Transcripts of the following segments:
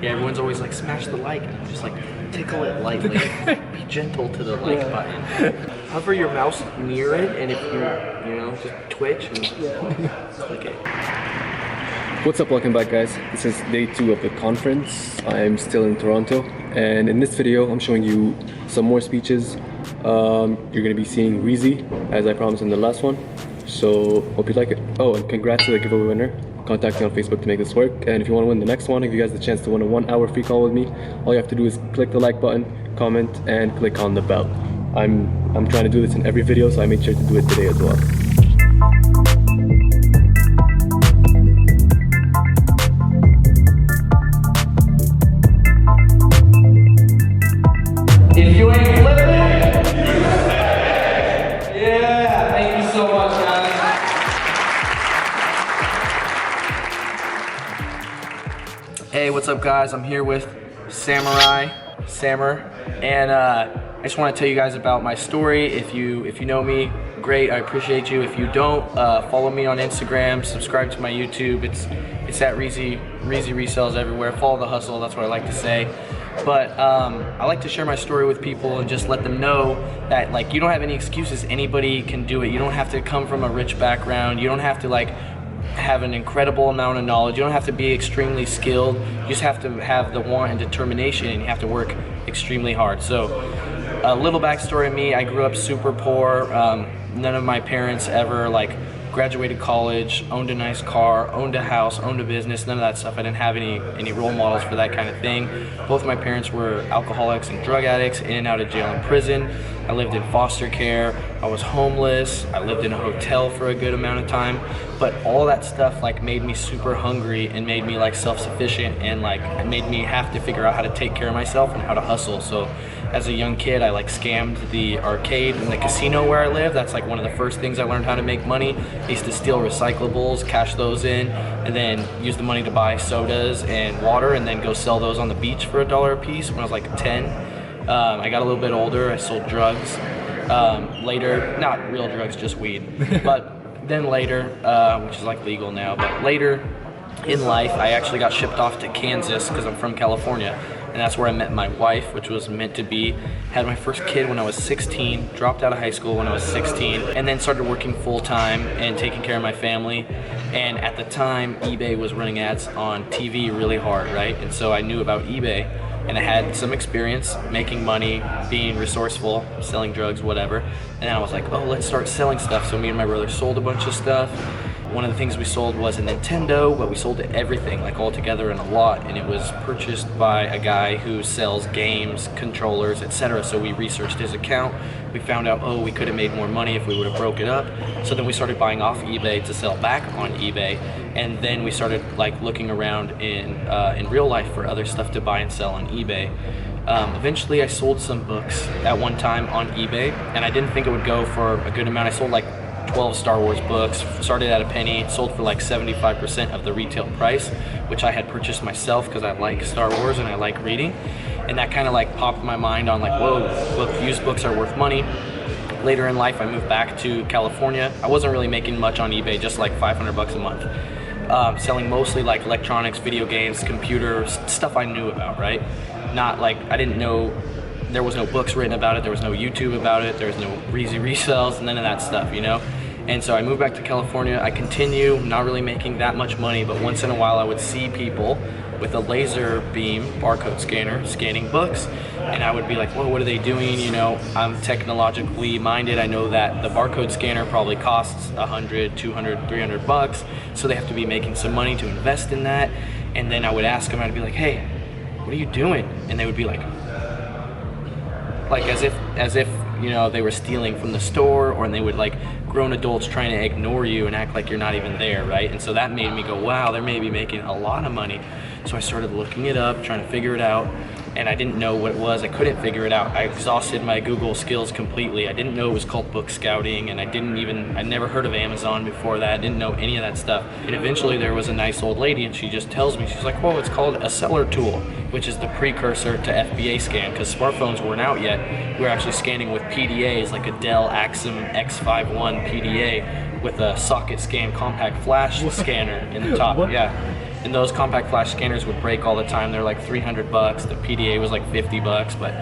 Yeah, everyone's always like, smash the like, and I'm just like, tickle it lightly. Be gentle to the like button. Hover your mouse near it, and if you know, just twitch and click it. What's up, welcome back guys. This is day 2 of the conference. I'm still in Toronto, and in this video I'm showing you some more speeches. You're gonna be seeing Reezy, as I promised in the last one. So hope you like it. Oh, and congrats to the giveaway winner. Contact me on Facebook to make this work. And if you want to win the next one, if you guys the chance to win a 1-hour free call with me, all you have to do is click the like button, comment, and click on the bell. I'm trying to do this in every video, so I made sure to do it today as well. If you ain't flipping, yeah, thank you so much, guys. Hey, what's up, guys? I'm here with Samer, and I just want to tell you guys about my story. If you know me, great, I appreciate you. If you don't, follow me on Instagram, subscribe to my YouTube. It's at Reezy Resells everywhere. Follow the hustle, that's what I like to say. But I like to share my story with people and just let them know that, like, you don't have any excuses. Anybody can do it. You don't have to come from a rich background. You don't have to like have an incredible amount of knowledge. You don't have to be extremely skilled. You just have to have the want and determination, and you have to work extremely hard. So a little backstory of me: I grew up super poor. None of my parents ever like graduated college, owned a nice car, owned a house, owned a business, none of that stuff. I didn't have any role models for that kind of thing. Both my parents were alcoholics and drug addicts, in and out of jail and prison. I lived in foster care, I was homeless, I lived in a hotel for a good amount of time. But all that stuff like made me super hungry and made me like self-sufficient, and like it made me have to figure out how to take care of myself and how to hustle. So as a young kid, I like scammed the arcade and the casino where I live. That's like one of the first things I learned how to make money. I used to steal recyclables, cash those in, and then use the money to buy sodas and water, and then go sell those on the beach for $1 a piece when I was like 10. I got a little bit older, I sold drugs. Later, not real drugs, just weed. But then later, which is like legal now, but later in life, I actually got shipped off to Kansas because I'm from California. And that's where I met my wife, which was meant to be. Had my first kid when I was 16, dropped out of high school when I was 16, and then started working full-time and taking care of my family. And at the time, eBay was running ads on TV really hard, right? And so I knew about eBay, and I had some experience making money, being resourceful, selling drugs, whatever. And then I was like, oh, let's start selling stuff. So me and my brother sold a bunch of stuff. One of the things we sold was a Nintendo, but we sold everything, like all together in a lot, and it was purchased by a guy who sells games, controllers, etc. So we researched his account. We found out, oh, we could have made more money if we would have broke it up. So then we started buying off eBay to sell back on eBay, and then we started like looking around in real life for other stuff to buy and sell on eBay. Eventually I sold some books at one time on eBay, and I didn't think it would go for a good amount. I sold like 12 Star Wars books, started at a penny, sold for like 75% of the retail price, which I had purchased myself because I like Star Wars and I like reading. And that kind of like popped my mind on like, whoa, used books are worth money. Later in life, I moved back to California. I wasn't really making much on eBay, just like 500 bucks a month. Selling mostly like electronics, video games, computers, stuff I knew about, right? Not like, I didn't know, there was no books written about it, there was no YouTube about it, there was no Reezy Resells, none of that stuff, you know? And so I moved back to California. I continue not really making that much money, but once in a while I would see people with a laser beam barcode scanner scanning books, and I would be like, whoa, what are they doing? You know, I'm technologically minded. I know that the barcode scanner probably costs 100, 200, 300 bucks, so they have to be making some money to invest in that. And then I would ask them, I'd be like, hey, what are you doing? And they would be like as if you know, they were stealing from the store, or they would like grown adults trying to ignore you and act like you're not even there, right? And so that made me go, wow, they're maybe making a lot of money. So I started looking it up, trying to figure it out, and I didn't know what it was. I couldn't figure it out. I exhausted my Google skills completely. I didn't know it was called book scouting, and I never heard of Amazon before that. I didn't know any of that stuff. And eventually there was a nice old lady, and she just tells me, she's like, whoa, it's called a seller tool, which is the precursor to FBA scan, because smartphones weren't out yet. We were actually scanning with PDAs, like a Dell Axim X51 PDA with a socket scan compact flash scanner in the top. Yeah. and those compact flash scanners would break all the time. They're like 300 bucks. The PDA was like 50 bucks. But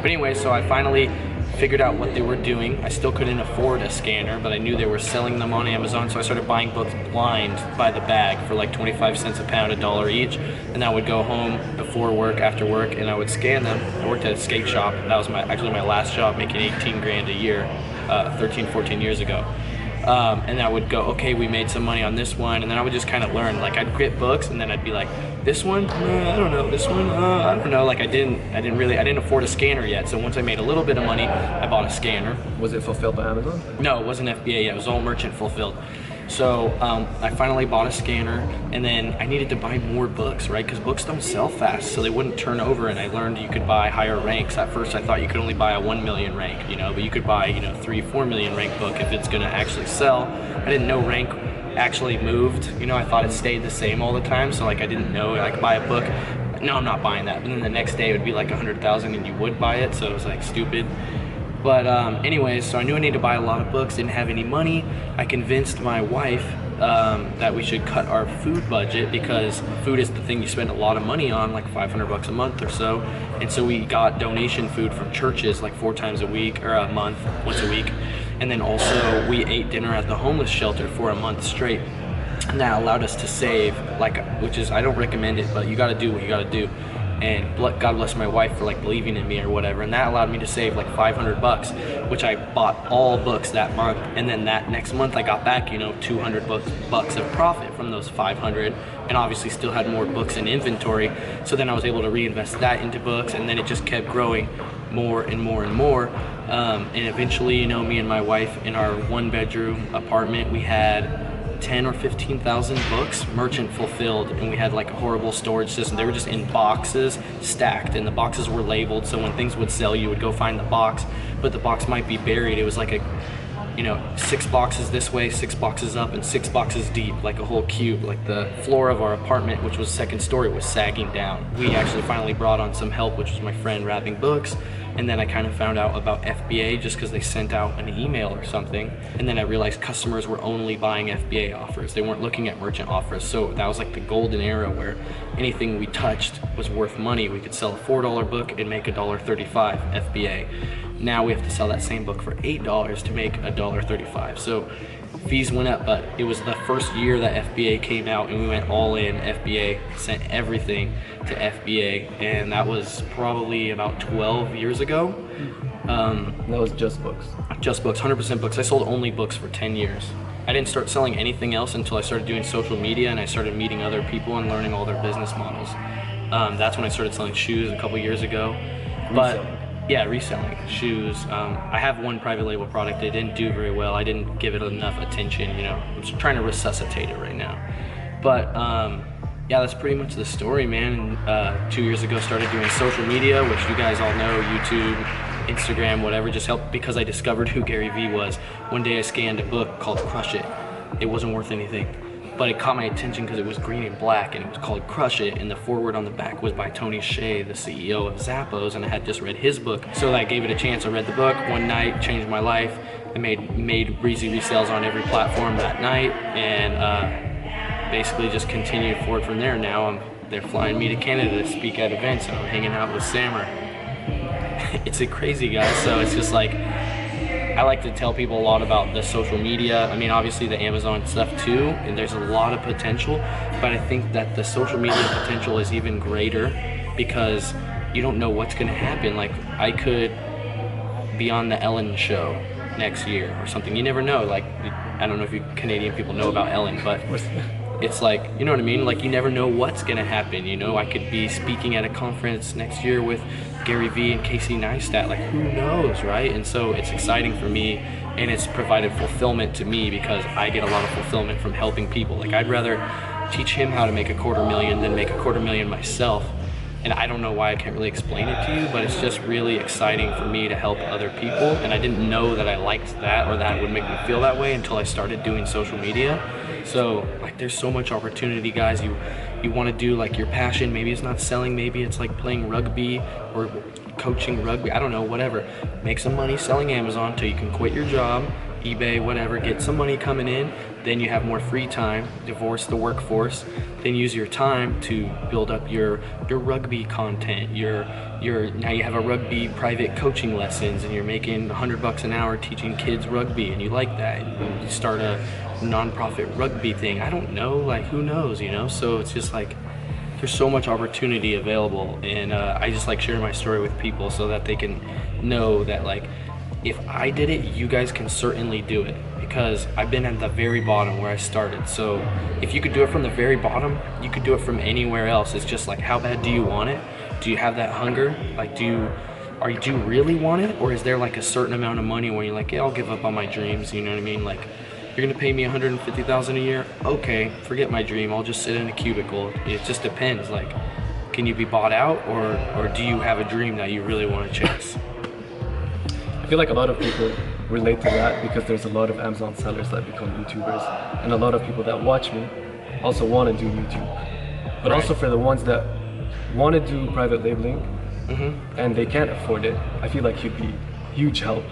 anyway, so I finally figured out what they were doing. I still couldn't afford a scanner, but I knew they were selling them on Amazon, so I started buying books blind by the bag for like 25 cents a pound, $1 each, and I would go home before work, after work, and I would scan them. I worked at a skate shop. That was actually my last job, making 18 grand a year, 13, 14 years ago. And I would go, okay, we made some money on this one, and then I would just kind of learn. Like, I'd get books, and then I'd be like, this one, I don't know. This one, I don't know. Like, I didn't afford a scanner yet. So once I made a little bit of money, I bought a scanner. Was it fulfilled by Amazon? No, it wasn't FBA yet. It was all merchant fulfilled. So I finally bought a scanner, and then I needed to buy more books, right? Because books don't sell fast, so they wouldn't turn over. And I learned you could buy higher ranks. At first, I thought you could only buy a 1 million rank, you know, but you could buy, you know, 3, 4 million rank book if it's going to actually sell. I didn't know rank actually moved. You know, I thought it stayed the same all the time. So like, I didn't know. I could buy a book. No, I'm not buying that. But then the next day it would be like 100,000, and you would buy it. So it was like stupid. But anyways, so I knew I needed to buy a lot of books, didn't have any money. I convinced my wife that we should cut our food budget, because food is the thing you spend a lot of money on, like 500 bucks a month or so. And so we got donation food from churches like 4 times a week, or a month, once a week. And then also we ate dinner at the homeless shelter for a month straight. And that allowed us to save, like, which is, I don't recommend it, but you gotta do what you gotta do. And God bless my wife for like believing in me or whatever, and that allowed me to save like 500 bucks, which I bought all books that month. And then that next month I got back, you know, 200 bucks of profit from those 500, and obviously still had more books in inventory. So then I was able to reinvest that into books, and then it just kept growing more and more and more. And eventually, you know, me and my wife in our 1-bedroom apartment, we had 10 or 15,000 books merchant fulfilled, and we had like a horrible storage system. They were just in boxes stacked, and the boxes were labeled, so when things would sell you would go find the box, but the box might be buried. It was like a, you know, 6 boxes this way, 6 boxes up, and 6 boxes deep, like a whole cube. Like the floor of our apartment, which was 2nd story, was sagging down. We actually finally brought on some help, which was my friend wrapping books. And then I kind of found out about FBA just because they sent out an email or something. And then I realized customers were only buying FBA offers. They weren't looking at merchant offers. So that was like the golden era where anything we touched was worth money. We could sell a $4 book and make $1.35 FBA. Now we have to sell that same book for $8 to make $1.35. So fees went up, but it was the first year that FBA came out, and we went all in. FBA sent everything to FBA, and that was probably about 12 years ago. That was just books? Just books, 100% books. I sold only books for 10 years. I didn't start selling anything else until I started doing social media, and I started meeting other people and learning all their business models. That's when I started selling shoes a couple years ago. But yeah, reselling shoes. I have one private label product. It didn't do very well. I didn't give it enough attention, you know. I'm just trying to resuscitate it right now. But yeah, that's pretty much the story, man. And 2 years ago, started doing social media, which you guys all know, YouTube, Instagram, whatever, just helped because I discovered who Gary Vee was. One day I scanned a book called Crush It. It wasn't worth anything, but it caught my attention because it was green and black, and it was called Crush It, and the foreword on the back was by Tony Hsieh, the CEO of Zappos, and I had just read his book. So I gave it a chance. I read the book one night, changed my life. I made Reezy resales on every platform that night, and basically just continued forward from there. Now they're flying me to Canada to speak at events, and I'm hanging out with Sammer. It's a crazy guy, so it's just like, I like to tell people a lot about the social media. I mean, obviously the Amazon stuff too, and there's a lot of potential, but I think that the social media potential is even greater because you don't know what's gonna happen. Like, I could be on the Ellen show next year or something. You never know. Like, I don't know if you Canadian people know about Ellen, but it's like, you know what I mean? Like, you never know what's gonna happen, you know? I could be speaking at a conference next year with Gary Vee and Casey Neistat, like, who knows, right? And so it's exciting for me, and it's provided fulfillment to me because I get a lot of fulfillment from helping people. Like, I'd rather teach him how to make $250,000 than make $250,000 myself. And I don't know why I can't really explain it to you, but it's just really exciting for me to help other people. And I didn't know that I liked that or that would make me feel that way until I started doing social media. So, like, there's so much opportunity, guys. You want to do, like, your passion. Maybe it's not selling. Maybe it's like playing rugby or coaching rugby. I don't know, whatever. Make some money selling Amazon till you can quit your job, eBay, whatever, get some money coming in, then you have more free time, divorce the workforce, then use your time to build up your rugby content, now you have a rugby private coaching lessons and you're making $100 an hour teaching kids rugby and you like that. You start a non-profit rugby thing. I don't know, like who knows, you know? So it's just like, there's so much opportunity available, and I just like sharing my story with people so that they can know that like, if I did it, you guys can certainly do it, because I've been at the very bottom where I started. So if you could do it from the very bottom, you could do it from anywhere else. It's just like, how bad do you want it? Do you have that hunger? Like, do you really want it? Or is there like a certain amount of money where you're like, yeah, I'll give up on my dreams, you know what I mean? Like, you're gonna pay me $150,000 a year? Okay, forget my dream, I'll just sit in a cubicle. It just depends, like, can you be bought out, or do you have a dream that you really wanna chase? I feel like a lot of people relate to that because there's a lot of Amazon sellers that become YouTubers, and a lot of people that watch me also want to do YouTube. But also for the ones that want to do private labeling and they can't afford it, I feel like you'd be huge help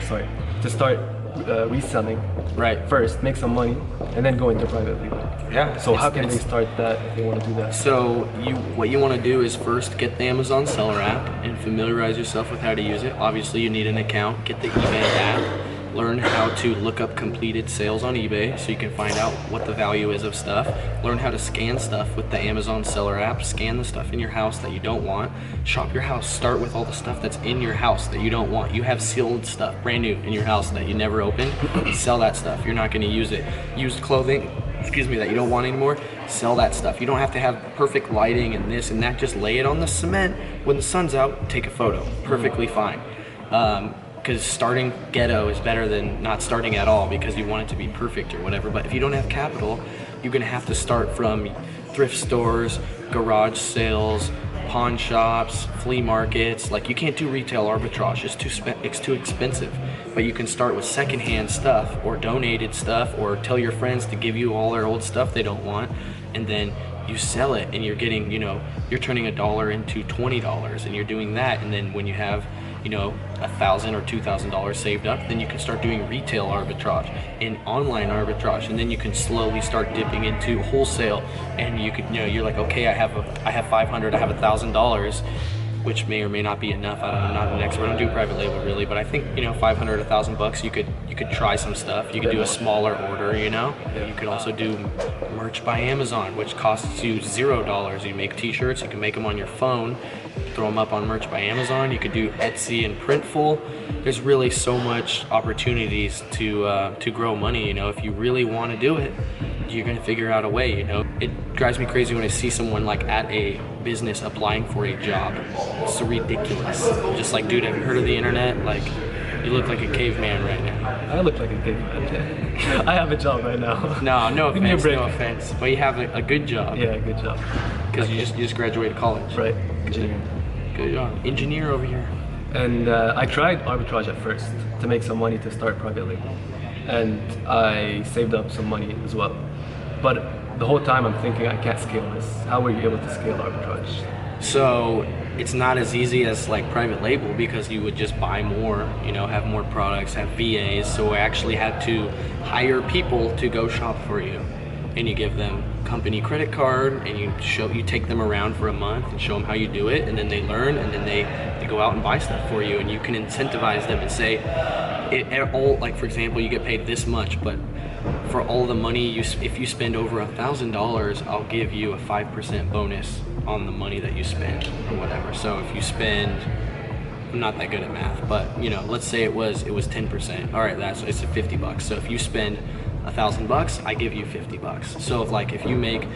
sorry, to start reselling first, make some money, and then go into private labeling. Yeah. So how can they start that if they want to do that? So what you want to do is first get the Amazon seller app and familiarize yourself with how to use it. Obviously you need an account, get the eBay app, learn how to look up completed sales on eBay so you can find out what the value is of stuff. Learn how to scan stuff with the Amazon seller app. Scan the stuff in your house that you don't want. Shop your house. Start with all the stuff that's in your house that you don't want. You have sealed stuff, brand new, in your house that you never opened. Sell that stuff. You're not going to use it. Used clothing, excuse me, that you don't want anymore, sell that stuff. You don't have to have perfect lighting and this and that. Just lay it on the cement. When the sun's out, take a photo. Perfectly fine. Because starting ghetto is better than not starting at all because you want it to be perfect or whatever. But if you don't have capital, you're gonna have to start from thrift stores, garage sales, pawn shops, flea markets. Like, you can't do retail arbitrage, it's too expensive. But you can start with secondhand stuff or donated stuff, or tell your friends to give you all their old stuff they don't want, and then you sell it and you're getting, you know, you're turning $1 into $20 and you're doing that. And then when you have, you know, $1,000 or $2,000 saved up, then you can start doing retail arbitrage and online arbitrage, and then you can slowly start dipping into wholesale. And you could, you know, you're like, okay, I have 500, I have $1,000, which may or may not be enough. I don't know, I'm not an expert. I don't do private label really, but I think, you know, 500, $1,000, you could try some stuff. You could do a smaller order, you know. You could also do merch by Amazon, which costs you $0. You make t-shirts, you can make them on your phone, throw them up on merch by Amazon. You could do Etsy and Printful. There's really so much opportunities to grow money, you know. If you really want to do it, you're gonna figure out a way, you know. It drives me crazy when I see someone like at a business applying for a job. It's so ridiculous. Just like, dude, have you heard of the internet? Like, you look like a caveman right now. I look like a caveman. I have a job right now. No offense. But you have a good job. Yeah, a good job. Because you just graduated college. Right, engineering. Good job. Engineer over here. And I tried arbitrage at first to make some money to start private label. And I saved up some money as well. But the whole time I'm thinking, I can't scale this. How were you able to scale arbitrage? So it's not as easy as like private label, because you would just buy more, you know, have more products, have VAs. So I actually had to hire people to go shop for you, and you give them company credit card, and you take them around for a month and show them how you do it, and then they learn, and then they go out and buy stuff for you, and you can incentivize them and say, like for example, you get paid this much, but for all the money if you spend over $1,000, I'll give you a 5% bonus on the money that you spend or whatever. So if you spend, I'm not that good at math, but you know, let's say it was 10%. All right, it's $50. So if you spend $1,000, I give you $50. So if you make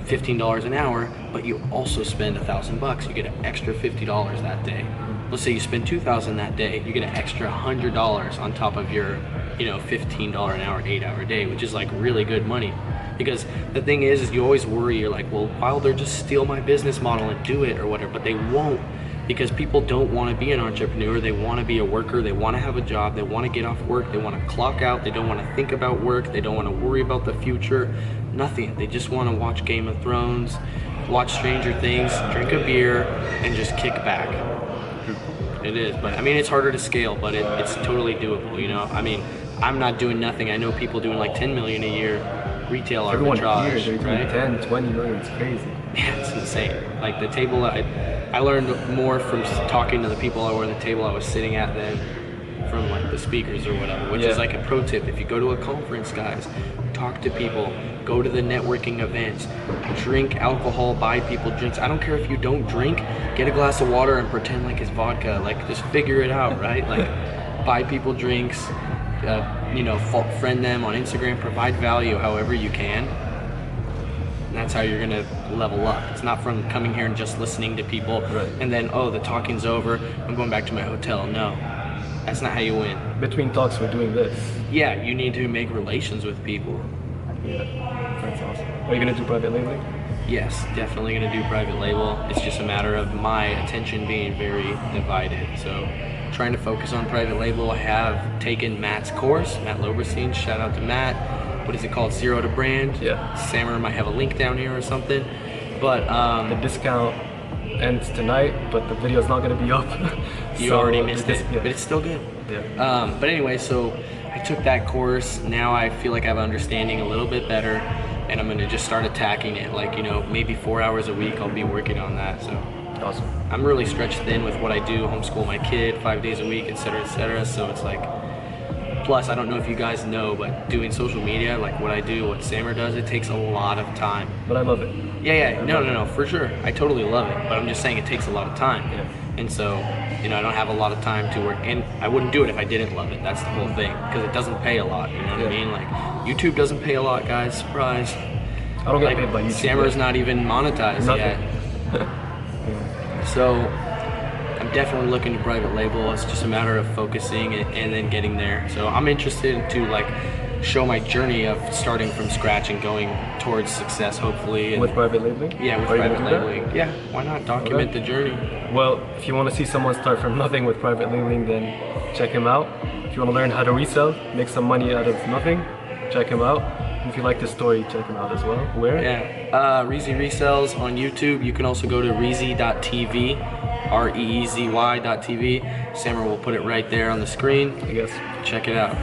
$15 an hour, but you also spend $1,000, you get an extra $50 that day. Let's say you spend $2,000 that day, you get an extra $100 on top of your, you know, $15 an hour, 8-hour day, which is like really good money. Because the thing is you always worry, you're like, well, why will they just steal my business model and do it or whatever? But they won't, because people don't want to be an entrepreneur. They want to be a worker. They want to have a job. They want to get off work. They want to clock out. They don't want to think about work. They don't want to worry about the future. Nothing. They just want to watch Game of Thrones, watch Stranger Things, drink a beer, and just kick back. It is, but I mean, it's harder to scale, but it's totally doable, you know. I mean, I'm not doing nothing. I know people doing like 10 million a year retail Everyone arbitrage, here, they're doing right? 10, 20 million. It's crazy. Yeah, it's insane. Like the table, I learned more from talking to the people or the table I was sitting at than from like the speakers or whatever, which is like a pro tip. If you go to a conference, guys, talk to people, go to the networking events, drink alcohol, buy people drinks. I don't care if you don't drink, get a glass of water and pretend like it's vodka. Like just figure it out, right? Like buy people drinks, you know, friend them on Instagram, provide value however you can. And that's how you're gonna level up. It's not from coming here and just listening to people and then, oh, the talking's over, I'm going back to my hotel. No, that's not how you win. Between talks, we're doing this. Yeah, you need to make relations with people. Yeah, that's awesome. Are you gonna do private labeling? Yes, definitely gonna do private label. It's just a matter of my attention being very divided. So trying to focus on private label. I have taken Matt's course, Matt Loberstein, shout out to Matt. What is it called? Zero to Brand. Yeah. Sammer might have a link down here or something. But the discount ends tonight, but the video's not gonna be up. You so already missed it, yeah. but it's still good. Yeah. But anyway, so I took that course. Now I feel like I have understanding a little bit better, and I'm gonna just start attacking it. Like, you know, maybe 4 hours a week I'll be working on that. So Awesome. I'm really stretched thin with what I do, homeschool my kid 5 days a week, etc., etc. So it's like, plus I don't know if you guys know, but doing social media, like what I do, what Sammer does, it takes a lot of time. But I love it. Yeah, no, for sure. I totally love it, but I'm just saying it takes a lot of time. Yeah. And so, you know, I don't have a lot of time to work, and I wouldn't do it if I didn't love it. That's the whole thing, because it doesn't pay a lot, you know what I mean? Like, YouTube doesn't pay a lot, guys, surprise. I don't get paid by YouTube. Sammer's not even monetized yet. So, I'm definitely looking to private label. It's just a matter of focusing and then getting there. So I'm interested to like show my journey of starting from scratch and going towards success, hopefully. And With private labeling? yeah, with Are you private gonna do that? labeling. Yeah, why not document the journey? Well, if you want to see someone start from nothing with private labeling, then check him out. If you want to learn how to resell, make some money out of nothing, check him out. And if you like this story, check him out as well. Where? Yeah, Reezy Resells on YouTube. You can also go to reezy.tv, REEZY.tv. Sammer will put it right there on the screen. I guess. Check it out.